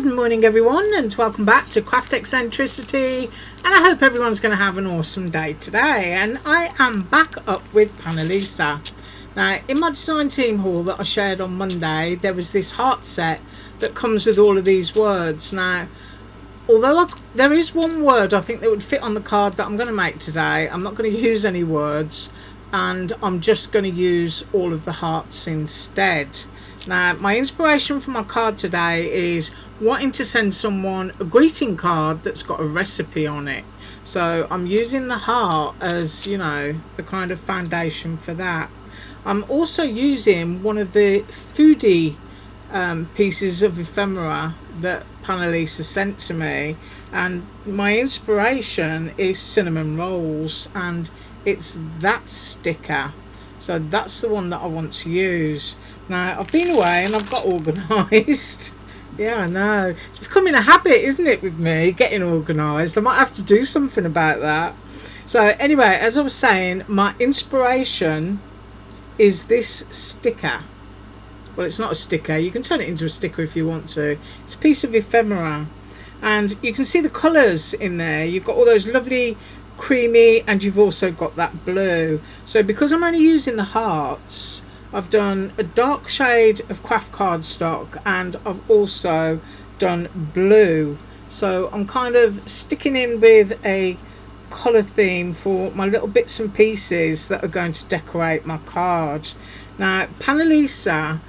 Good morning everyone, and welcome back to Craft Eccentricity, and I hope everyone's going to have an awesome day today. And I am back up with Panalisa. Now, in my design team haul that I shared on Monday, there was this heart set that comes with all of these words. Now, although there is one word I think that would fit on the card that I'm going to make today, I'm not going to use any words, and I'm just going to use all of the hearts instead. Now, my inspiration for my card today is wanting to send someone a greeting card that's got a recipe on it. So I'm using the heart as, you know, the kind of foundation for that. I'm also using one of the foodie pieces of ephemera that Panalisa sent to me, and my inspiration is cinnamon rolls, and it's that sticker. So that's the one that I want to use. Now, I've been away and I've got organised. Yeah, I know. It's becoming a habit, isn't it, with me, getting organised. I might have to do something about that. So anyway, as I was saying, my inspiration is this sticker. Well, it's not a sticker. You can turn it into a sticker if you want to. It's a piece of ephemera. And you can see the colours in there. You've got all those lovely creamy, and you've also got that blue. So because I'm only using the hearts, I've done a dark shade of craft cardstock, and I've also done blue. So I'm kind of sticking in with a colour theme for my little bits and pieces that are going to decorate my card. Now, Panalisa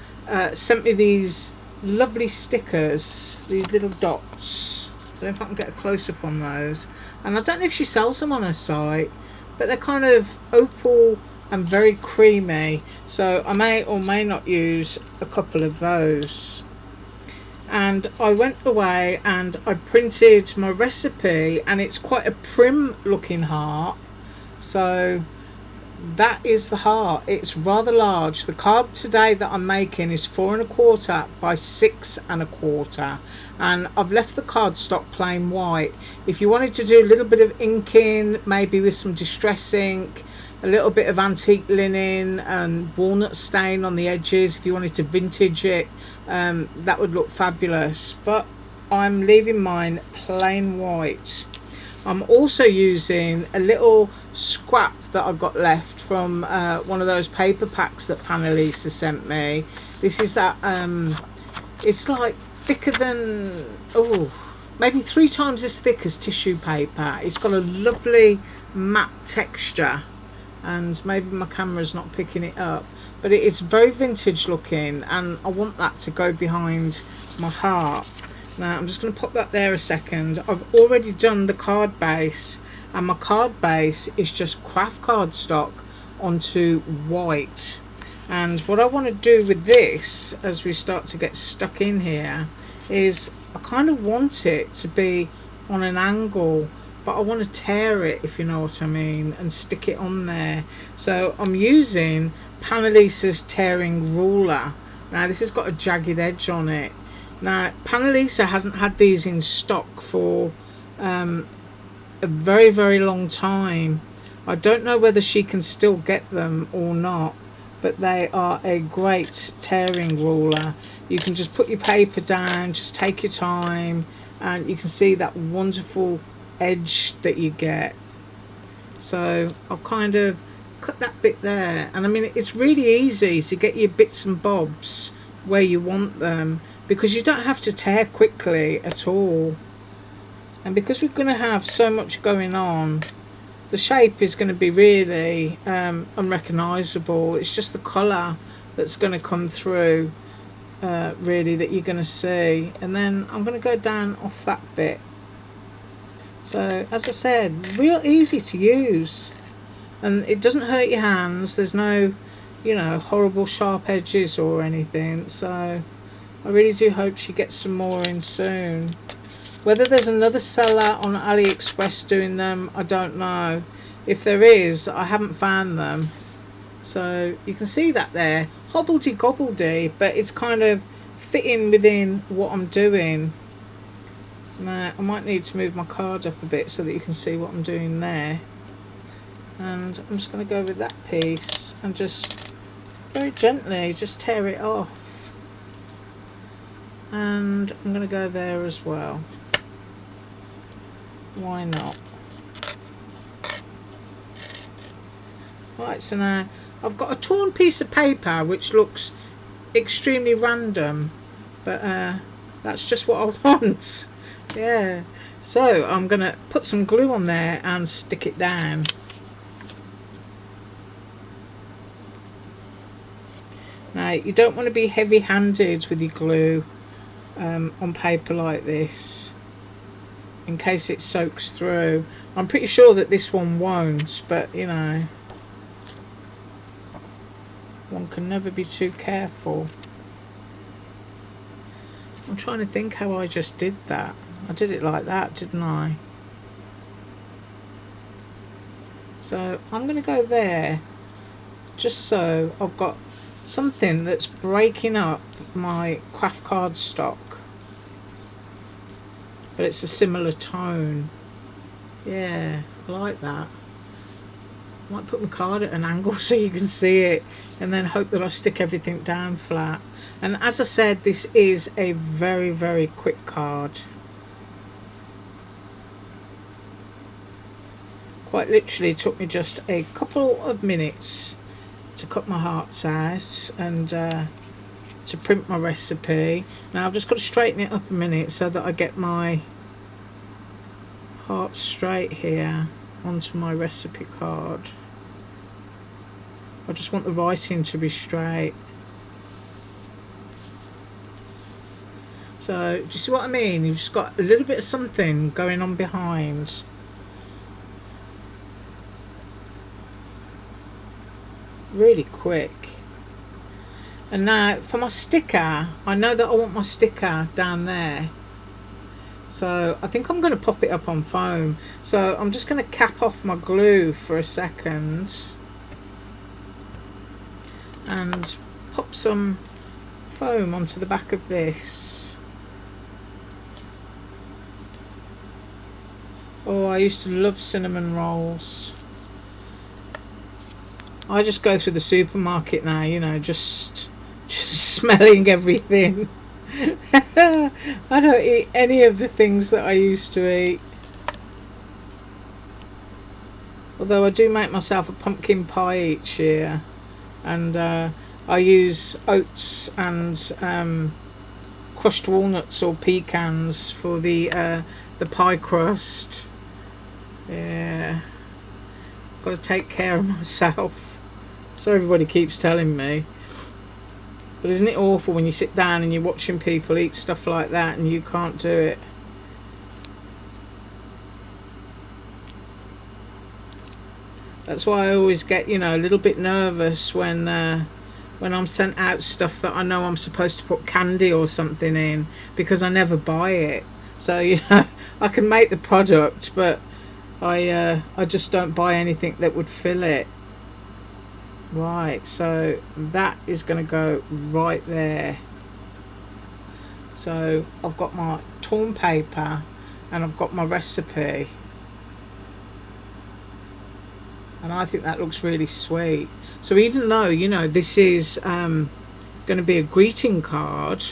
sent me these lovely stickers, these little dots. I don't know if I can get a close-up on those. And I don't know if she sells them on her site, but they're kind of opal and very creamy. So I may or may not use a couple of those. And I went away and I printed my recipe, and it's quite a prim looking heart. So that is the heart. It's rather large. The card today that I'm making is 4 1/4 by 6 1/4, and I've left the cardstock plain white. If you wanted to do a little bit of inking, maybe with some distress ink, a little bit of antique linen and walnut stain on the edges, if you wanted to vintage it, that would look fabulous. But I'm leaving mine plain white. I'm also using a little scrap that I've got left from one of those paper packs that Panalisa sent me. This is that, it's like thicker than, maybe 3 times as thick as tissue paper. It's got a lovely matte texture, and maybe my camera's not picking it up, but it is very vintage looking, and I want that to go behind my heart. Now, I'm just going to pop that there a second. I've already done the card base, and my card base is just craft cardstock onto white. And what I want to do with this, as we start to get stuck in here, is I kind of want it to be on an angle, but I want to tear it, if you know what I mean, and stick it on there. So I'm using Panalisa's tearing ruler. Now, this has got a jagged edge on it. Now, Panalisa hasn't had these in stock for a very, very long time. I don't know whether she can still get them or not, but they are a great tearing ruler. You can just put your paper down, just take your time, and you can see that wonderful edge that you get. So I've kind of cut that bit there, and I mean, it's really easy to get your bits and bobs where you want them, because you don't have to tear quickly at all. And because we're going to have so much going on, the shape is going to be really unrecognisable. It's just the colour that's going to come through, really, that you're going to see. And then I'm going to go down off that bit. So, as I said, real easy to use, and it doesn't hurt your hands. There's no, you know, horrible sharp edges or anything. So I really do hope she gets some more in soon. Whether there's another seller on AliExpress doing them, I don't know. If there is, I haven't found them. So you can see that there, hobbledy-gobbledy, but it's kind of fitting within what I'm doing. Now, I might need to move my card up a bit so that you can see what I'm doing there. And I'm just going to go with that piece and just very gently just tear it off. and I'm going to go there as well. Why not? Right, so now I've got a torn piece of paper which looks extremely random, but that's just what I want. Yeah, so I'm going to put some glue on there and stick it down. Now, you don't want to be heavy-handed with your glue on paper like this, in case it soaks through. I'm pretty sure that this one won't, but you know, one can never be too careful. I'm trying to think how I just did that. I did it like that, didn't I? So I'm going to go there, just so I've got something that's breaking up my craft card stock, but it's a similar tone. Yeah, I like that. I might put my card at an angle so you can see it, and then hope that I stick everything down flat. And as I said, this is a very, very quick card. Quite literally took me just a couple of minutes to cut my hearts out and to print my recipe. Now I've just got to straighten it up a minute so that I get my heart straight here onto my recipe card. I just want the writing to be straight. So do you see what I mean? You've just got a little bit of something going on behind. Really quick. And now for my sticker, I know that I want my sticker down there, so I think I'm going to pop it up on foam. So I'm just going to cap off my glue for a second and pop some foam onto the back of this. Oh, I used to love cinnamon rolls. I just go through the supermarket now, you know, just smelling everything. I don't eat any of the things that I used to eat. Although I do make myself a pumpkin pie each year, and I use oats and crushed walnuts or pecans for the pie crust. Yeah, got to take care of myself. So everybody keeps telling me. But isn't it awful when you sit down and you're watching people eat stuff like that and you can't do it? That's why I always get, you know, a little bit nervous when I'm sent out stuff that I know I'm supposed to put candy or something in, because I never buy it. So, you know, I can make the product, but I just don't buy anything that would fill it. Right, so that is going to go right there. So I've got my torn paper and I've got my recipe, and I think that looks really sweet. So even though, you know, this is going to be a greeting card,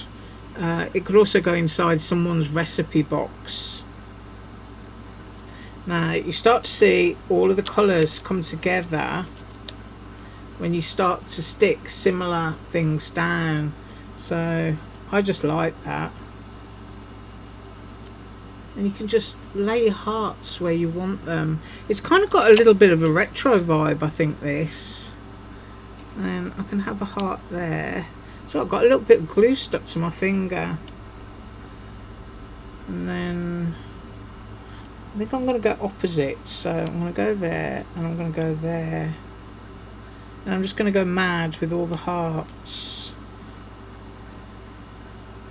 it could also go inside someone's recipe box. Now you start to see all of the colours come together when you start to stick similar things down. So I just like that. And you can just lay your hearts where you want them. It's kind of got a little bit of a retro vibe, I think, this. And I can have a heart there. So I've got a little bit of glue stuck to my finger. And then I think I'm going to go opposite. So I'm going to go there and I'm going to go there. And I'm just going to go mad with all the hearts.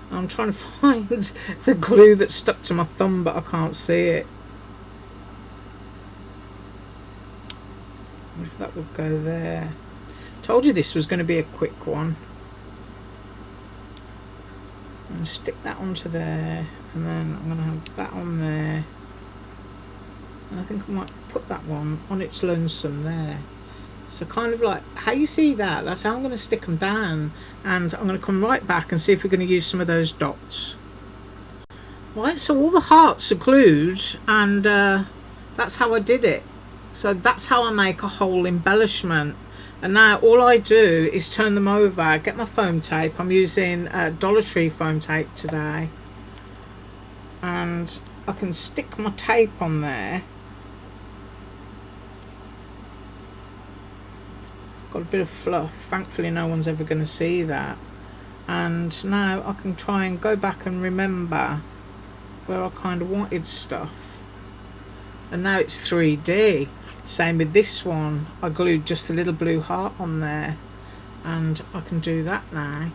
I'm trying to find the glue that's stuck to my thumb, but I can't see it. If that would go there. Told you this was going to be a quick one. I'm going to stick that onto there, and then I'm going to have that on there. And I think I might put that one on its lonesome there. So kind of like how you see that, that's how I'm going to stick them down, and I'm going to come right back and see if we're going to use some of those dots. Right, so all the hearts are glued, and that's how I did it. So that's how I make a whole embellishment. And now all I do is turn them over, get my foam tape. I'm using Dollar Tree foam tape today, and I can stick my tape on there. Got a bit of fluff, thankfully no one's ever going to see that. And now I can try and go back and remember where I kind of wanted stuff. And now it's 3D. Same with this one, I glued just a little blue heart on there, and I can do that now.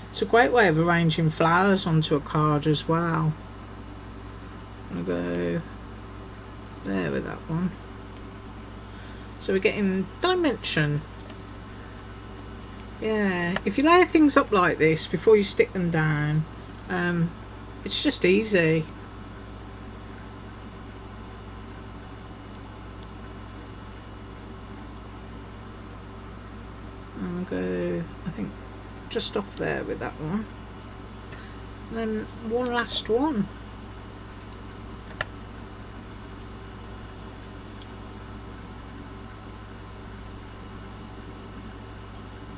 It's a great way of arranging flowers onto a card as well. I'm going to go there with that one. So we're getting dimension. Yeah, if you layer things up like this before you stick them down, it's just easy. I'll go, I think, just off there with that one. And then one last one.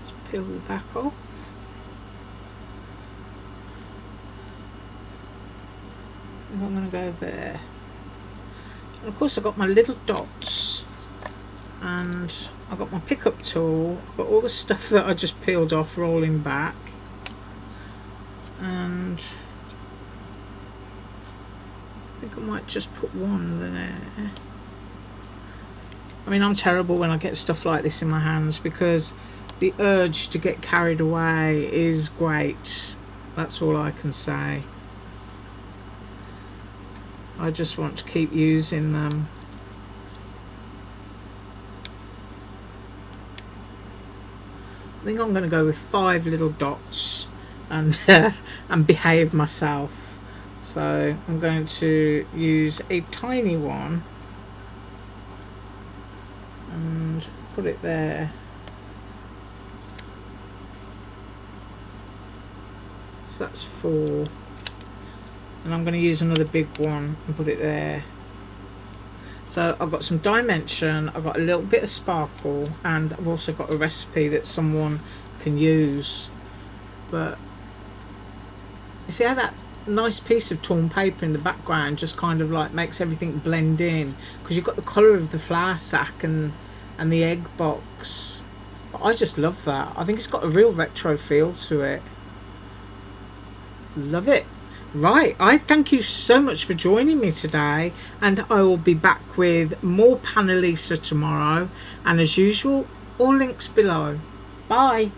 Just peel the back off. And I'm going to go there. And of course I've got my little dots, and I've got my pickup tool, I've got all the stuff that I just peeled off rolling back, and I think I might just put one there. I mean, I'm terrible when I get stuff like this in my hands because the urge to get carried away is great. That's all I can say. I just want to keep using them. I think I'm going to go with 5 little dots and and behave myself. So I'm going to use a tiny one and put it there. So that's 4. And I'm going to use another big one and put it there. So I've got some dimension, I've got a little bit of sparkle, and I've also got a recipe that someone can use. But you see how that nice piece of torn paper in the background just kind of like makes everything blend in, because you've got the colour of the flour sack and the egg box. But I just love that. I think it's got a real retro feel to it. Love it. Right, I thank you so much for joining me today, and I will be back with more Panalisa tomorrow, and as usual, all links below. Bye.